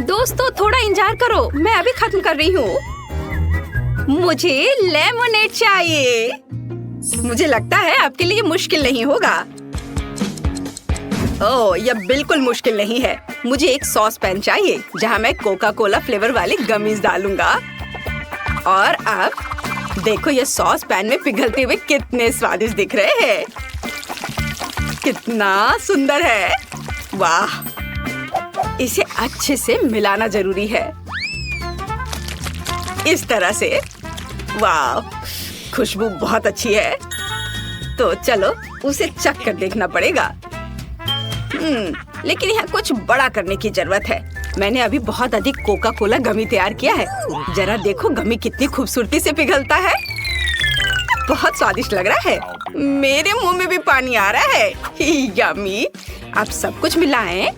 दोस्तों थोड़ा इंतजार करो, मैं अभी खत्म कर रही हूँ। मुझे लेमनेड चाहिए। मुझे लगता है आपके लिए मुश्किल नहीं होगा। ओह, यह बिल्कुल मुश्किल नहीं है। मुझे एक सॉस पैन चाहिए जहाँ मैं कोका कोला फ्लेवर वाले गमीज डालूंगा। और अब देखो ये सॉस पैन में पिघलते हुए कितने स्वादिष्ट दिख रहे हैं। कितना सुंदर है, वाह। इसे अच्छे से मिलाना जरूरी है, इस तरह से। वाह, खुशबू बहुत अच्छी है। तो चलो उसे चख कर देखना पड़ेगा। लेकिन यहाँ कुछ बड़ा करने की जरूरत है। मैंने अभी बहुत अधिक कोका कोला गमी तैयार किया है। जरा देखो गमी कितनी खूबसूरती से पिघलता है। बहुत स्वादिष्ट लग रहा है, मेरे मुंह में भी पानी आ रहा है। यम्मी। अब सब कुछ मिलाएं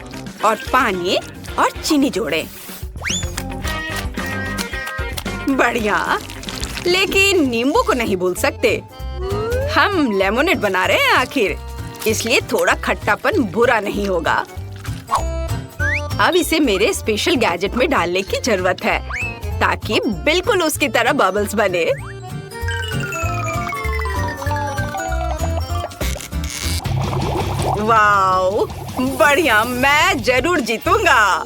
और पानी और चीनी जोड़ें। बढ़िया, लेकिन नींबू को नहीं भूल सकते। हम लेमनेड बना रहे हैं आखिर, इसलिए थोड़ा खट्टापन बुरा नहीं होगा। अब इसे मेरे स्पेशल गैजेट में डालने की जरूरत है ताकि बिल्कुल उसकी तरह बबल्स बने। वाओ, बढ़िया, मैं जरूर जीतूंगा।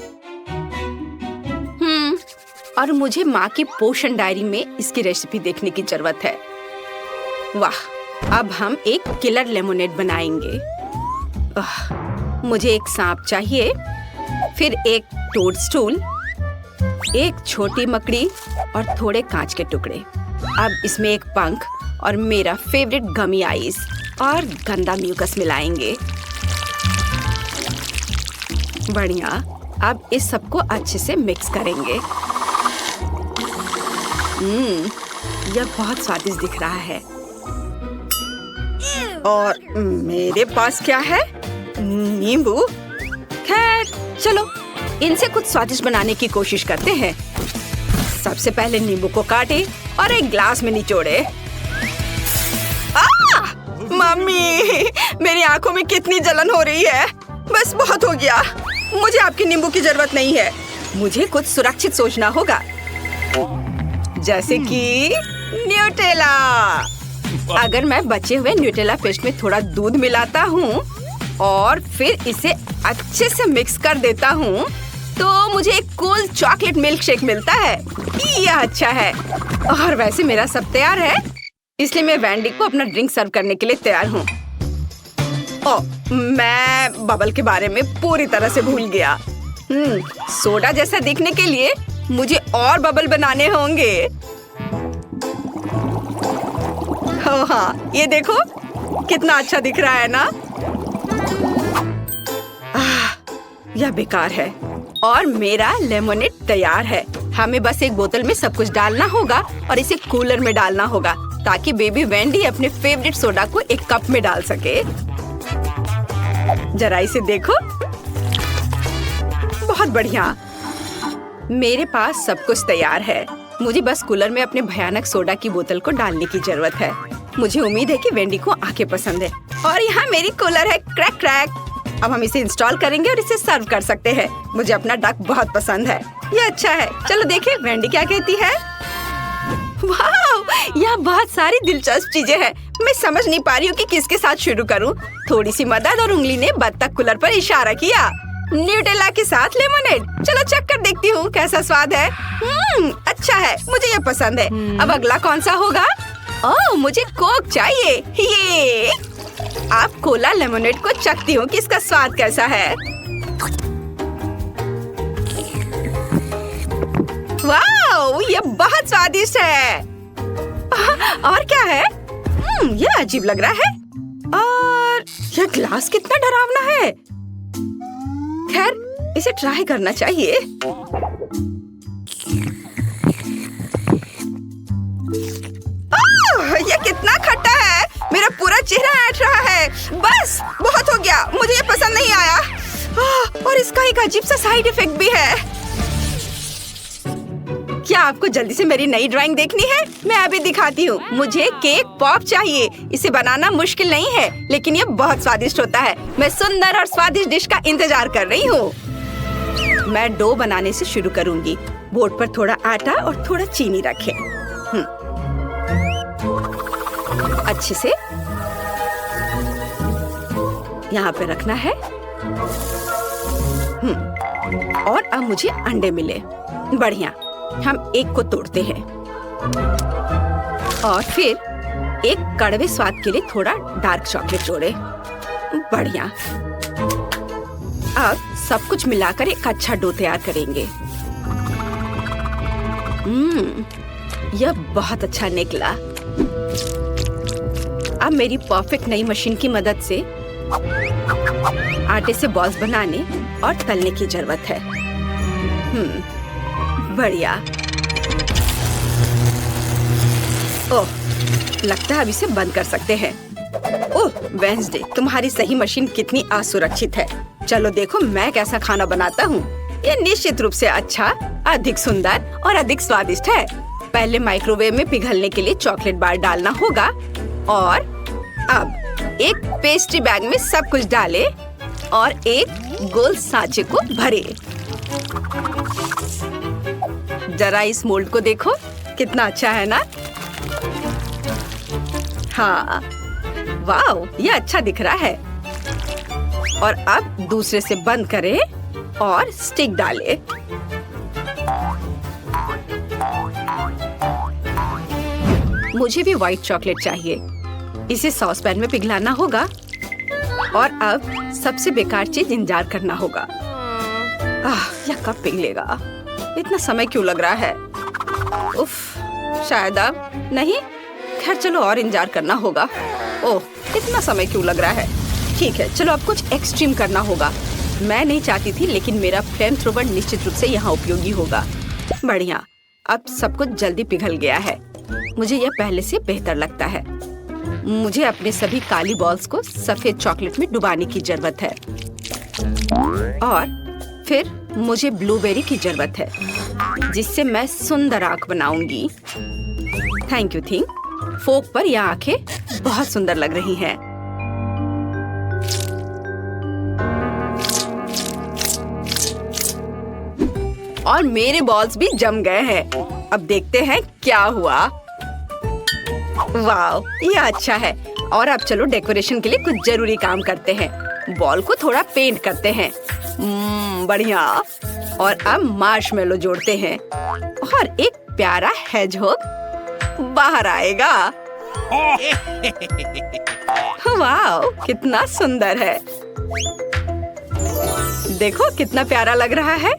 और मुझे माँ की पोषण डायरी में इसकी रेसिपी देखने की जरूरत है। वाह, अब हम एक किलर लेमनेड बनाएंगे। मुझे एक सांप चाहिए, फिर एक टोडस्टूल, एक छोटी मकड़ी और थोड़े कांच के टुकड़े। अब इसमें एक पंख और मेरा फेवरेट गमी आइस और गंदा म्यूकस मिलाएंगे। बढ़िया, अब इस सबको अच्छे से मिक्स करेंगे। यह बहुत स्वादिष्ट दिख रहा है। और मेरे पास क्या है? नींबू। खैर चलो इनसे कुछ स्वादिष्ट बनाने की कोशिश करते हैं। सबसे पहले नींबू को काटे और एक ग्लास में निचोड़े। मम्मी, मेरी आंखों में कितनी जलन हो रही है। बस बहुत हो गया, मुझे आपके नींबू की जरूरत नहीं है। मुझे कुछ सुरक्षित सोचना होगा, जैसे कि न्यूटेला। अगर मैं बचे हुए न्यूटेला पेस्ट में थोड़ा दूध मिलाता हूँ और फिर इसे अच्छे से मिक्स कर देता हूँ तो मुझे एक कूल चॉकलेट मिल्क शेक मिलता है। यह अच्छा है। और वैसे मेरा सब तैयार है, इसलिए मैं वैंडी को अपना ड्रिंक सर्व करने के लिए तैयार हूँ। मैं बबल के बारे में पूरी तरह से भूल गया। सोडा जैसा दिखने के लिए मुझे और बबल बनाने होंगे। हाँ, ये देखो कितना अच्छा दिख रहा है ना। यह बेकार है और मेरा लेमनेड तैयार है। हमें बस एक बोतल में सब कुछ डालना होगा और इसे कूलर में डालना होगा ताकि बेबी वेंडी अपने फेवरेट सोडा को एक कप में डाल सके। जरा इसे देखो, बहुत बढ़िया। मेरे पास सब कुछ तैयार है। मुझे बस कूलर में अपने भयानक सोडा की बोतल को डालने की जरूरत है। मुझे उम्मीद है कि वेंडी को आंखें पसंद है। और यहाँ मेरी कूलर है, क्रैक क्रैक। अब हम इसे इंस्टॉल करेंगे और इसे सर्व कर सकते हैं। मुझे अपना डक बहुत पसंद है, ये अच्छा है। चलो देखें वेंडी क्या कहती है। वाह, यहाँ बहुत सारी दिलचस्प चीजें हैं। मैं समझ नहीं पा रही हूँ कि किसके साथ शुरू करूँ। थोड़ी सी मदद और उंगली ने बत्तख कूलर पर इशारा किया। न्यूटेला के साथ लेमनेड। चलो चख कर देखती हूँ कैसा स्वाद है। अच्छा है, मुझे ये पसंद है। अब अगला कौन सा होगा? ओह, मुझे कोक चाहिए। ये आप कोला लेमनेड को चखती हूँ कि इसका स्वाद कैसा है। वाह, ये बहुत स्वादिष्ट है। और क्या है? ये अजीब लग रहा है। और यह ग्लास कितना डरावना है। खैर, इसे ट्राई करना चाहिए। यह कितना खट्टा है। मेरा पूरा चेहरा ऐंठ रहा है। बस बहुत हो गया, मुझे ये पसंद नहीं आया। और इसका एक अजीब सा साइड इफेक्ट भी है। क्या आपको जल्दी से मेरी नई ड्राइंग देखनी है? मैं अभी दिखाती हूँ। मुझे केक पॉप चाहिए। इसे बनाना मुश्किल नहीं है, लेकिन ये बहुत स्वादिष्ट होता है। मैं सुंदर और स्वादिष्ट डिश का इंतजार कर रही हूँ। मैं डो बनाने से शुरू करूंगी। बोर्ड पर थोड़ा आटा और थोड़ा चीनी रखें। अच्छे से यहाँ पे रखना है। और अब मुझे अंडे मिले। बढ़िया, हम एक को तोड़ते हैं और फिर एक कड़वे स्वाद के लिए थोड़ा डार्क चॉकलेट जोड़े। बढ़िया। अब सब कुछ मिलाकर एक अच्छा डो तैयार करेंगे। यह बहुत अच्छा निकला। अब मेरी परफेक्ट नई मशीन की मदद से आटे से बॉल्स बनाने और तलने की जरूरत है। बढ़िया। ओह, लगता है अब इसे बंद कर सकते हैं। ओह वेंसडे, तुम्हारी सही मशीन कितनी असुरक्षित है। चलो देखो मैं कैसा खाना बनाता हूँ। ये निश्चित रूप से अच्छा, अधिक सुंदर और अधिक स्वादिष्ट है। पहले माइक्रोवेव में पिघलने के लिए चॉकलेट बार डालना होगा और अब एक पेस्ट्री बैग में सब कुछ डालें और एक गोल सांचे को भरे। जरा इस मोल्ड को देखो, कितना अच्छा है ना? हाँ, वाव, ये अच्छा दिख रहा है। और अब दूसरे से बंद करें और स्टिक डालें। मुझे भी व्हाइट चॉकलेट चाहिए। इसे सॉस पैन में पिघलाना होगा और अब सबसे बेकार चीज इंतजार करना होगा। यह कब पिघलेगा? इतना समय क्यों लग रहा है? उफ, शायद अब नहीं। खैर चलो, और इंतजार करना होगा। ओह, इतना समय क्यों लग रहा है? ठीक है, चलो अब कुछ एक्सट्रीम करना होगा। मैं नहीं चाहती थी, लेकिन मेरा फ्लेम थ्रोवर निश्चित रूप से यहाँ उपयोगी होगा। बढ़िया, अब सब कुछ जल्दी पिघल गया है। मुझे यह पहले से बेहतर लगता है। मुझे अपने सभी काली बॉल्स को सफेद चॉकलेट में डुबाने की जरूरत है और फिर मुझे ब्लूबेरी की जरूरत है, जिससे मैं सुंदर आँख बनाऊंगी। Thank you thing. फोक पर यह आँखें बहुत सुंदर लग रही हैं। और मेरे बॉल्स भी जम गए हैं। अब देखते हैं क्या हुआ। वाव, ये अच्छा है। और अब चलो डेकोरेशन के लिए कुछ जरूरी काम करते हैं। बॉल को थोड़ा पेंट करते हैं। बढ़िया। और अब मार्शमेलो जोड़ते हैं और एक प्यारा हेजहॉग बाहर आएगा। वाव, कितना सुंदर है। देखो कितना प्यारा लग रहा है।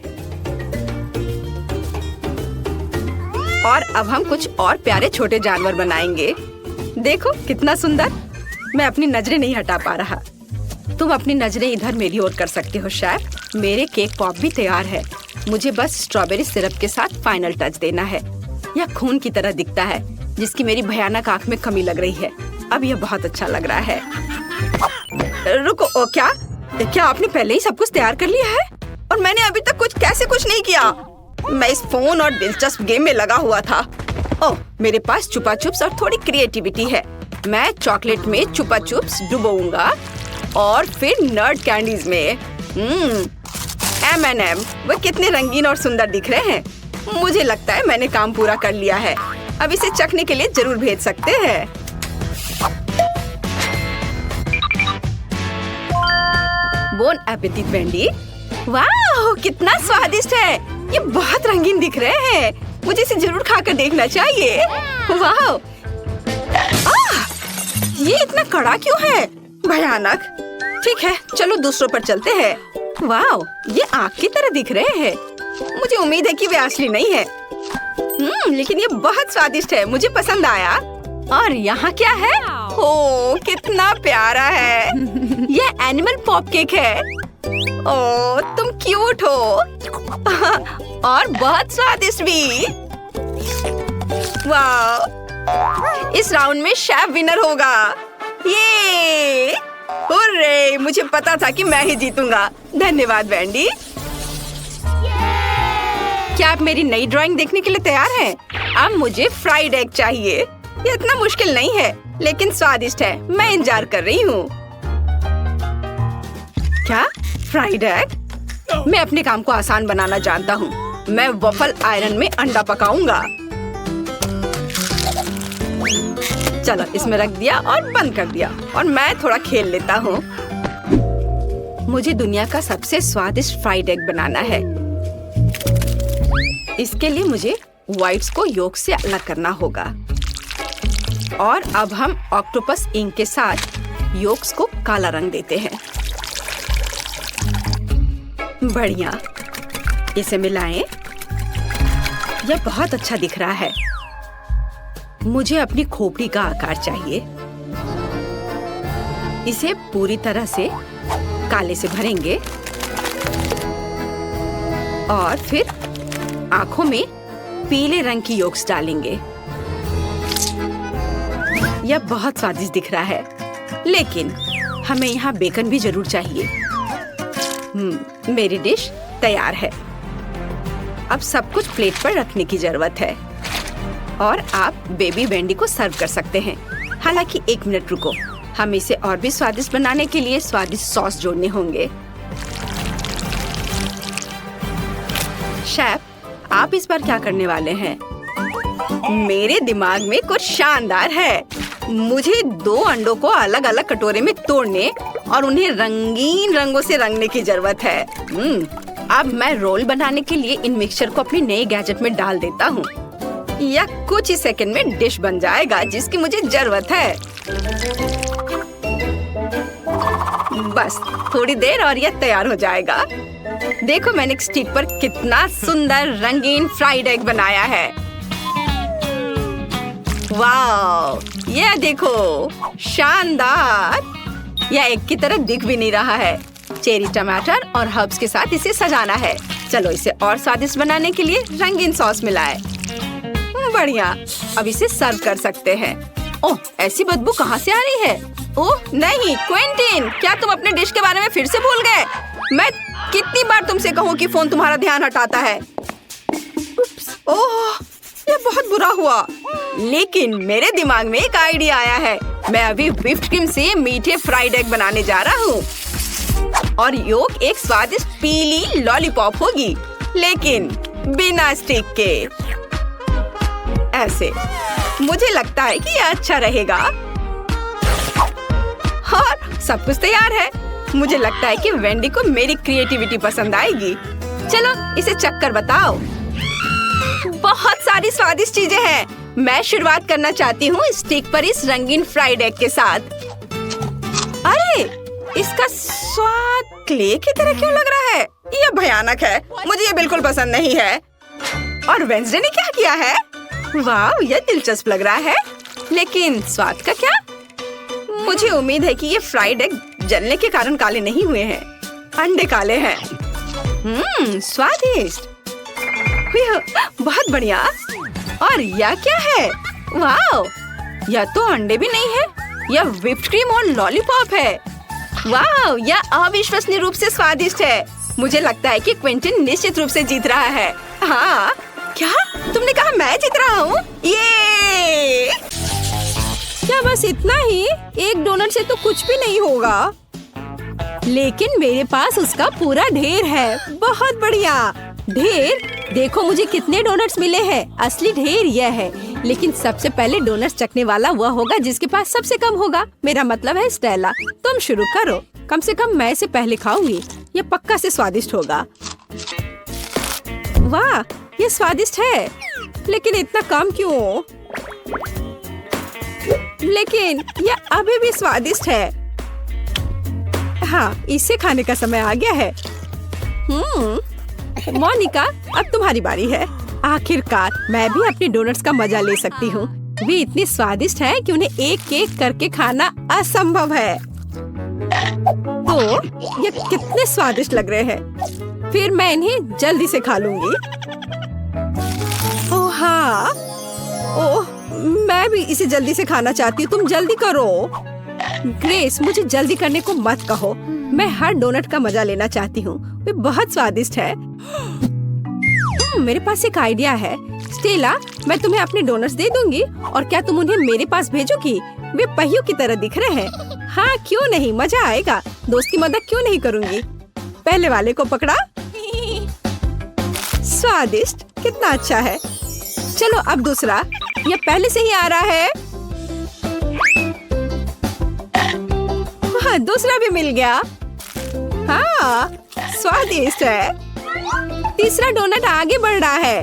और अब हम कुछ और प्यारे छोटे जानवर बनाएंगे। देखो कितना सुंदर। मैं अपनी नजरें नहीं हटा पा रहा। तुम अपनी नजरें इधर मेरी ओर कर सकते हो शेफ। मेरे केक पॉप भी तैयार है। मुझे बस स्ट्रॉबेरी सिरप के साथ फाइनल टच देना है। यह खून की तरह दिखता है, जिसकी मेरी भयानक आँख में कमी लग रही है। अब यह बहुत अच्छा लग रहा है। रुको, क्या आपने पहले ही सब कुछ तैयार कर लिया है? और मैंने अभी तक कुछ नहीं किया। मैं इस फोन और दिलचस्प गेम में लगा हुआ था। ओह, मेरे पास चुपा चुप्स और थोड़ी क्रिएटिविटी है। मैं चॉकलेट में चुपा चुप्स डुबोऊंगा और फिर नर्ड कैंडीज में M&M। वे कितने रंगीन और सुंदर दिख रहे हैं। मुझे लगता है मैंने काम पूरा कर लिया है। अब इसे चखने के लिए जरूर भेज सकते हैं। Bone appétit Wendy. वाह, कितना स्वादिष्ट है। ये बहुत रंगीन दिख रहे हैं। मुझे इसे जरूर खाकर देखना चाहिए। वाह, ये इतना कड़ा क्यों है? भयानक। ठीक है, चलो दूसरों पर चलते हैं। वाह, ये आग की तरह दिख रहे हैं। मुझे उम्मीद है कि वे असली नहीं है। लेकिन ये बहुत स्वादिष्ट है। मुझे पसंद आया। और यहाँ क्या है? ओह, कितना प्यारा है। ये एनिमल पॉप केक है। ओह, तुम क्यूट हो और बहुत स्वादिष्ट भी। वाह, इस राउंड में शेफ विनर होगा। ये हुर्रे, मुझे पता था कि मैं ही जीतूंगा। धन्यवाद वेंडी। क्या आप मेरी नई ड्राइंग देखने के लिए तैयार हैं? अब मुझे फ्राइड एग चाहिए। ये इतना मुश्किल नहीं है, लेकिन स्वादिष्ट है। मैं इंतजार कर रही हूँ। क्या फ्राइड एग? मैं अपने काम को आसान बनाना जानता हूँ। मैं वफल आयरन में अंडा पकाऊंगा। चलो इसमें रख दिया और बंद कर दिया और मैं थोड़ा खेल लेता हूँ। मुझे दुनिया का सबसे स्वादिष्ट फ्राइड एग बनाना है। इसके लिए मुझे व्हाइट्स को योक से अलग करना होगा। और अब हम ऑक्टोपस इंक के साथ योक्स को काला रंग देते हैं। बढ़िया, इसे मिलाएं। यह बहुत अच्छा दिख रहा है। मुझे अपनी खोपड़ी का आकार चाहिए। इसे पूरी तरह से काले से भरेंगे और फिर आंखों में पीले रंग की योक्स डालेंगे। यह बहुत स्वादिष्ट दिख रहा है, लेकिन हमें यहाँ बेकन भी जरूर चाहिए। मेरी डिश तैयार है। अब सब कुछ प्लेट पर रखने की जरूरत है और आप बेबी वेंडी को सर्व कर सकते हैं। हालांकि 1 मिनट रुको, हम इसे और भी स्वादिष्ट बनाने के लिए स्वादिष्ट सॉस जोड़ने होंगे। शेफ, आप इस बार क्या करने वाले हैं? मेरे दिमाग में कुछ शानदार है। मुझे 2 अंडों को अलग अलग कटोरे में तोड़ने और उन्हें रंगीन रंगों से रंगने की जरूरत है। अब मैं रोल बनाने के लिए इन मिक्सचर को अपने नए गैजेट में डाल देता हूँ। यह कुछ ही सेकंड में डिश बन जाएगा जिसकी मुझे जरूरत है। बस थोड़ी देर और यह तैयार हो जाएगा। देखो मैंने एक स्टिक पर कितना सुंदर रंगीन फ्राइड एग बनाया है। वाह, यह देखो, शानदार। यह एग की तरह दिख भी नहीं रहा है। चेरी टमाटर और हर्ब्स के साथ इसे सजाना है। चलो इसे और स्वादिष्ट बनाने के लिए रंगीन सॉस मिलाएं। बढ़िया, अब इसे सर्व कर सकते हैं। ओह, ऐसी बदबू कहाँ से आ रही है? ओह नहीं, क्विंटीन, क्या तुम अपने डिश के बारे में फिर से भूल गए? मैं कितनी बार तुमसे कहूँ कि फोन तुम्हारा ध्यान हटाता है। ओह, यह बहुत बुरा हुआ। लेकिन मेरे दिमाग में एक आइडिया आया है। मैं अभी व्हिप्ड क्रीम से मीठे फ्राइड एग बनाने जा रहा हूँ और योक एक स्वादिष्ट पीली लॉलीपॉप होगी, लेकिन बिना स्टिक के। ऐसे मुझे लगता है कि यह अच्छा रहेगा। और सब कुछ तैयार है। मुझे लगता है कि वेंडी को मेरी क्रिएटिविटी पसंद आएगी। चलो इसे चख कर बताओ। बहुत सारी स्वादिष्ट चीजें हैं। मैं शुरुआत करना चाहती हूँ स्टिक पर इस रंगीन फ्राइड एग के साथ। अरे, इसका स्वाद क्ले की तरह क्यों लग रहा है? यह भयानक है। मुझे ये बिल्कुल पसंद नहीं है। और वेंसडे ने क्या किया है? वाह, यह दिलचस्प लग रहा है, लेकिन स्वाद का क्या? मुझे उम्मीद है कि ये फ्राइड एग जलने के कारण काले नहीं हुए हैं। अंडे काले हैं। स्वादिष्ट, बहुत बढ़िया। और यह क्या है? वाह, यह तो अंडे भी नहीं है। यह व्हिप्ड क्रीम और लॉलीपॉप है। वाह, यह अविश्वसनीय रूप से स्वादिष्ट है। मुझे लगता है कि क्विंटन निश्चित रूप से जीत रहा है। हाँ, क्या तुमने कहा मैं जीत रहा हूँ? ये क्या बस इतना ही? एक डोनट से तो कुछ भी नहीं होगा, लेकिन मेरे पास उसका पूरा ढेर है। बहुत बढ़िया। ढेर? देखो मुझे कितने डोनट्स मिले हैं। असली ढेर यह है, लेकिन सबसे पहले डोनट्स चखने वाला वह होगा जिसके पास सबसे कम होगा। मेरा मतलब है स्टेला। तुम शुरू करो। कम से कम मैं इसे पहले खाऊंगी। ये पक्का से स्वादिष्ट होगा। वाह, ये स्वादिष्ट है, लेकिन इतना कम क्यों? लेकिन यह अभी भी स्वादिष्ट है। हाँ, इसे खाने का समय आ गया है। मोनिका, अब तुम्हारी बारी है। आखिरकार मैं भी अपने डोनट्स का मजा ले सकती हूँ। वे इतने स्वादिष्ट हैं कि उन्हें एक एक करके खाना असंभव है। तो ये कितने स्वादिष्ट लग रहे हैं। फिर मैं इन्हें जल्दी से खा लूंगी। ओह हाँ, ओह मैं भी इसे जल्दी से खाना चाहती हूँ। तुम जल्दी करो। ग्रेस, मुझे जल्दी करने को मत कहो। मैं हर डोनट का मजा लेना चाहती हूँ। वे बहुत स्वादिष्ट है। मेरे पास एक आइडिया है। स्टेला, मैं तुम्हें अपने डोनट्स दे दूंगी और क्या तुम उन्हें मेरे पास भेजोगी? वे पहियों की तरह दिख रहे हैं। हाँ, क्यों नहीं, मजा आएगा। दोस्त की मदद क्यों नहीं करूँगी। पहले वाले को पकड़ा स्वादिष्ट, कितना अच्छा है। चलो अब दूसरा, ये पहले से ही आ रहा है। हाँ, दूसरा भी मिल गया। हाँ, स्वादिष्ट है। तीसरा डोनट आगे बढ़ रहा है।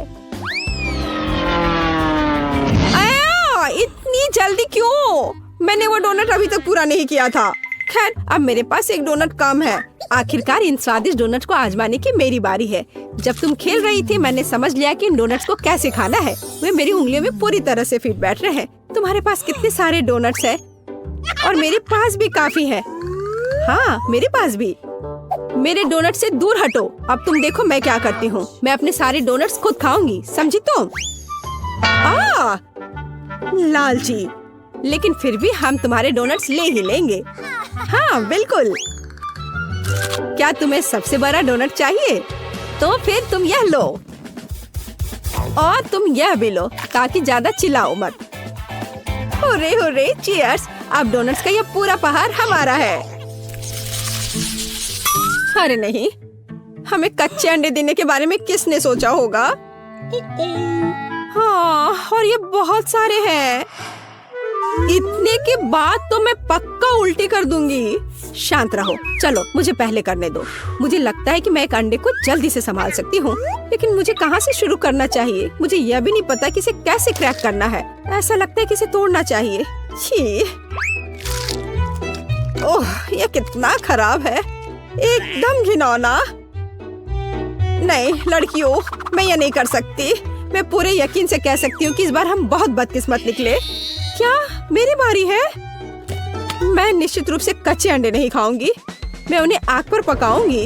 आया, इतनी जल्दी क्यों? मैंने वो डोनट अभी तक पूरा नहीं किया था। खैर, अब मेरे पास एक डोनट कम है। आखिरकार इन स्वादिष्ट डोनट को आजमाने की मेरी बारी है। जब तुम खेल रही थी मैंने समझ लिया कि इन डोनट्स को कैसे खाना है। वे मेरी उंगलियों में पूरी तरह से फिट बैठ रहे हैं। तुम्हारे पास कितने सारे डोनट्स हैं? और मेरे पास भी काफी है। हाँ, मेरे पास भी। मेरे डोनट से दूर हटो। अब तुम देखो मैं क्या करती हूँ। मैं अपने सारे डोनट्स खुद खाऊंगी, समझी तुम? लालची, लेकिन फिर भी हम तुम्हारे डोनट्स ले ही लेंगे। हाँ बिल्कुल। क्या तुम्हें सबसे बड़ा डोनट चाहिए? तो फिर तुम यह लो और तुम यह भी लो, ताकि ज्यादा चिल्लाओ मत। Hurray hurray, cheers. अब डोनट्स का यह पूरा पहाड़ हमारा है। अरे नहीं, हमें कच्चे अंडे देने के बारे में किसने सोचा होगा? हाँ, और ये बहुत सारे हैं। इतने के बाद तो मैं पक्का उल्टी कर दूंगी। शांत रहो। चलो मुझे पहले करने दो। मुझे लगता है कि मैं एक अंडे को जल्दी से संभाल सकती हूँ, लेकिन मुझे कहाँ से शुरू करना चाहिए? मुझे यह भी नहीं पता कि इसे कैसे क्रैक करना है। ऐसा लगता है कि इसे तोड़ना चाहिए। छी, ओह, यह कितना खराब है, एकदम घिनौना। नहीं लड़कियों, मैं यह नहीं कर सकती। मैं पूरे यकीन से कह सकती हूँ कि इस बार हम बहुत बदकिस्मत निकले। क्या मेरी बारी है? मैं निश्चित रूप से कच्चे अंडे नहीं खाऊंगी। मैं उन्हें आग पर पकाऊंगी।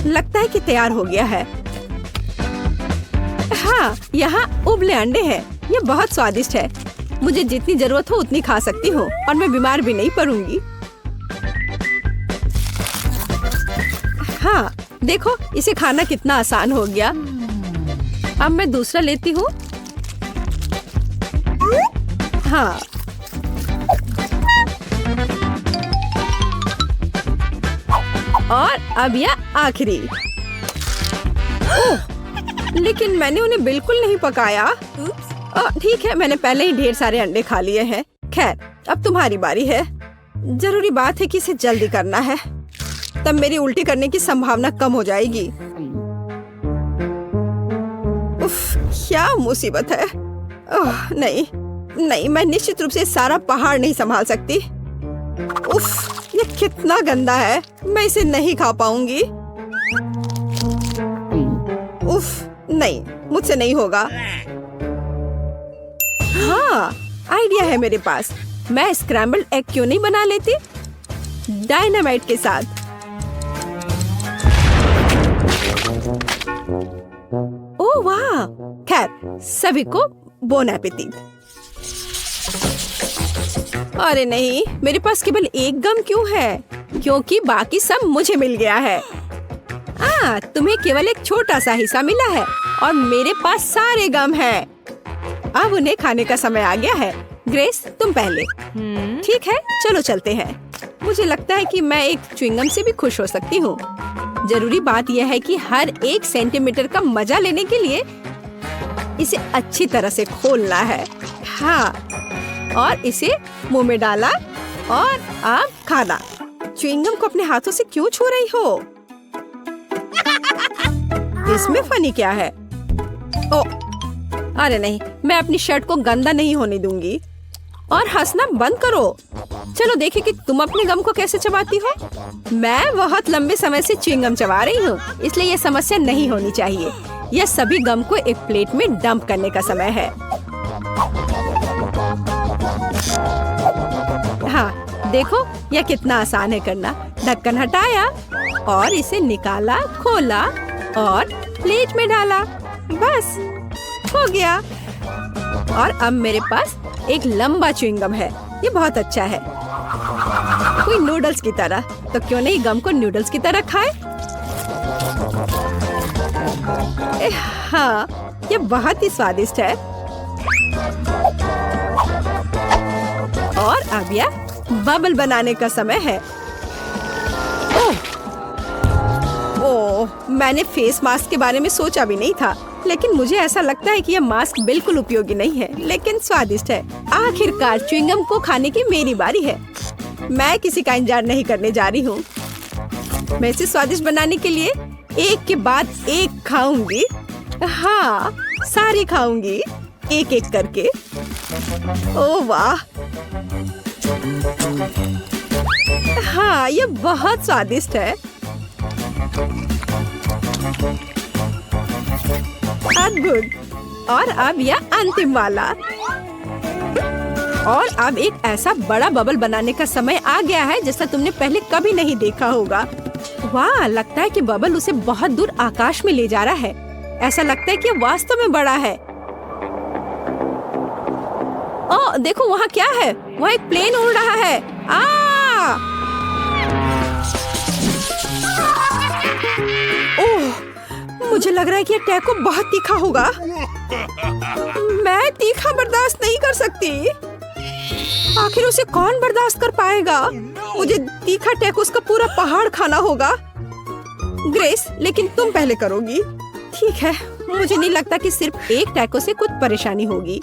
लगता है कि तैयार हो गया है। हाँ, यहाँ उबले अंडे हैं। ये बहुत स्वादिष्ट है। मुझे जितनी जरूरत हो उतनी खा सकती हूँ और मैं बीमार भी नहीं पड़ूंगी। हाँ देखो, इसे खाना कितना आसान हो गया। अब मैं दूसरा लेती हूँ। हाँ, और अब यह आखिरी। लेकिन मैंने उन्हें बिल्कुल नहीं पकाया। ठीक है, मैंने पहले ही ढेर सारे अंडे खा लिए हैं। खैर, अब तुम्हारी बारी है। जरूरी बात है कि इसे जल्दी करना है, तब मेरी उल्टी करने की संभावना कम हो जाएगी। उफ, क्या मुसीबत है। नहीं नहीं, मैं निश्चित रूप से सारा पहाड़ नहीं संभाल सकती। उफ, ये कितना गंदा है। मैं इसे नहीं खा पाऊंगी। उफ, नहीं, मुझसे नहीं होगा। हाँ, आइडिया है मेरे पास। मैं स्क्रैम्बल्ड एग क्यों नहीं बना लेती डायनामाइट के साथ? ओह वाह! खैर, सभी को बोन एपेटिट। अरे नहीं, मेरे पास केवल एक गम क्यों है? क्योंकि बाकी सब मुझे मिल गया है। तुम्हें केवल एक छोटा सा हिस्सा मिला है और मेरे पास सारे गम हैं। अब उन्हें खाने का समय आ गया है। ग्रेस, तुम पहले। ठीक है, चलो चलते हैं। मुझे लगता है कि मैं एक च्युइंगम से भी खुश हो सकती हूँ। जरूरी बात यह है कि हर 1 सेंटीमीटर का मजा लेने के लिए इसे अच्छी तरह से खोलना है। हाँ, और इसे मुंह में डाला और अब खाना। च्युइंगम को अपने हाथों से क्यों छू रही हो? इसमें फनी क्या है? अरे नहीं, मैं अपनी शर्ट को गंदा नहीं होने दूंगी। और हंसना बंद करो। चलो देखें कि तुम अपने गम को कैसे चबाती हो। मैं बहुत लंबे समय से च्युइंगम चबा रही हूँ, इसलिए ये समस्या नहीं होनी चाहिए। यह सभी गम को एक प्लेट में डंप करने का समय है। हाँ, देखो यह कितना आसान है करना। ढक्कन हटाया और इसे निकाला, खोला और प्लेट में डाला। बस हो गया। और अब मेरे पास एक लंबा च्युइंगम है। ये बहुत अच्छा है, कोई नूडल्स की तरह। तो क्यों नहीं गम को नूडल्स की तरह खाए? हाँ, ये बहुत ही स्वादिष्ट है। और अब यह बबल बनाने का समय है। ओह, मैंने फेस मास्क के बारे में सोचा भी नहीं था, लेकिन मुझे ऐसा लगता है कि यह मास्क बिल्कुल उपयोगी नहीं है, लेकिन स्वादिष्ट है। आखिरकार च्युइंगम को खाने की मेरी बारी है। मैं किसी का इंतजार नहीं करने जा रही हूँ। मैं इसे स्वादिष्ट बनाने के लिए एक के बाद एक खाऊंगी। हाँ, सारी खाऊंगी एक एक करके। ओह वाह! हाँ, ये बहुत स्वादिष्ट है। अद्भुत। और अब यह अंतिम वाला। और अब एक ऐसा बड़ा बबल बनाने का समय आ गया है जैसा तुमने पहले कभी नहीं देखा होगा। वाह, लगता है कि बबल उसे बहुत दूर आकाश में ले जा रहा है। ऐसा लगता है कि वास्तव में बड़ा है। ओह, देखो वहाँ क्या है? वहाँ एक प्लेन उड़ रहा है। ओह, मुझे लग रहा है कि ये टैको बहुत तीखा होगा। मैं तीखा बर्दाश्त नहीं कर सकती। आखिर उसे कौन बर्दाश्त कर पाएगा? मुझे तीखा टैकोस का पूरा पहाड़ खाना होगा। ग्रेस, लेकिन तुम पहले करोगी। ठीक है, मुझे नहीं लगता कि सिर्फ एक टैको से कुछ परेशानी होगी।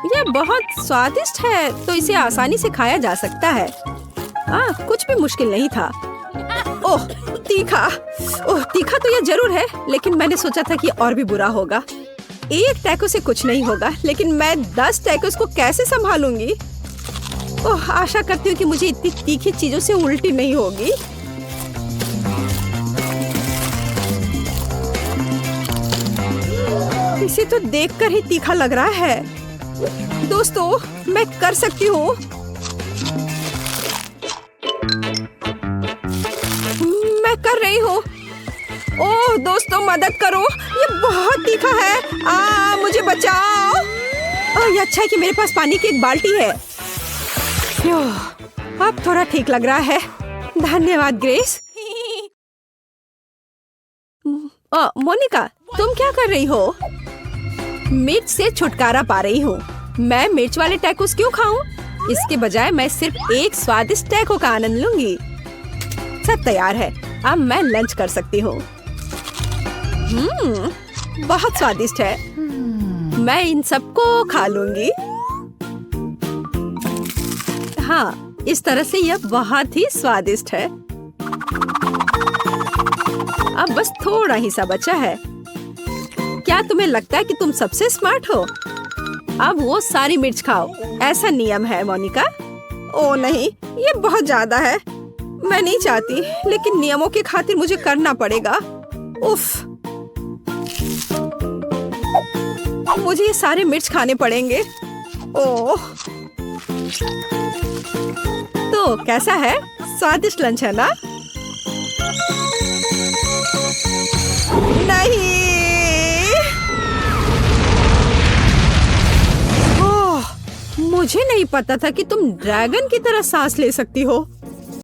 यह बहुत स्वादिष्ट है, तो इसे आसानी से खाया जा सकता है। कुछ भी मुश्किल नहीं था। ओह, तीखा। ओह, तीखा तो यह जरूर है, लेकिन मैंने सोचा था कि और भी बुरा होगा। एक टैको से कुछ नहीं होगा, लेकिन मैं 10 टैकोस को कैसे संभालूंगी? ओह, आशा करती हूँ कि मुझे इतनी तीखी चीजों से उल्टी नहीं होगी। इसे तो देखकर ही तीखा लग रहा है। दोस्तों, मैं कर सकती हूँ। मैं कर रही हूँ। ओह दोस्तों, मदद करो, ये बहुत तीखा है। मुझे बचाओ। ये अच्छा है कि मेरे पास पानी की एक बाल्टी है। अब थोड़ा ठीक लग रहा है। धन्यवाद ग्रेस। मोनिका, तुम क्या कर रही हो? मिर्च से छुटकारा पा रही हूँ। मैं मिर्च वाले टैकोस क्यों खाऊं? इसके बजाय मैं सिर्फ एक स्वादिष्ट टैको का आनंद लूंगी। सब तैयार है, अब मैं लंच कर सकती हूँ। बहुत स्वादिष्ट है। मैं इन सबको खा लूंगी। हाँ, इस तरह से यह बहुत ही स्वादिष्ट है। अब बस थोड़ा ही सा बचा है। क्या तुम्हें लगता है कि तुम सबसे स्मार्ट हो? अब वो सारी मिर्च खाओ, ऐसा नियम है मोनिका। ओ नहीं, ये बहुत ज्यादा है। मैं नहीं चाहती, लेकिन नियमों की खातिर मुझे करना पड़ेगा। उफ, मुझे ये सारे मिर्च खाने पड़ेंगे। ओह, तो कैसा है? स्वादिष्ट लंच है ना? नहीं। ओह, मुझे नहीं पता था कि तुम ड्रैगन की तरह सांस ले सकती हो।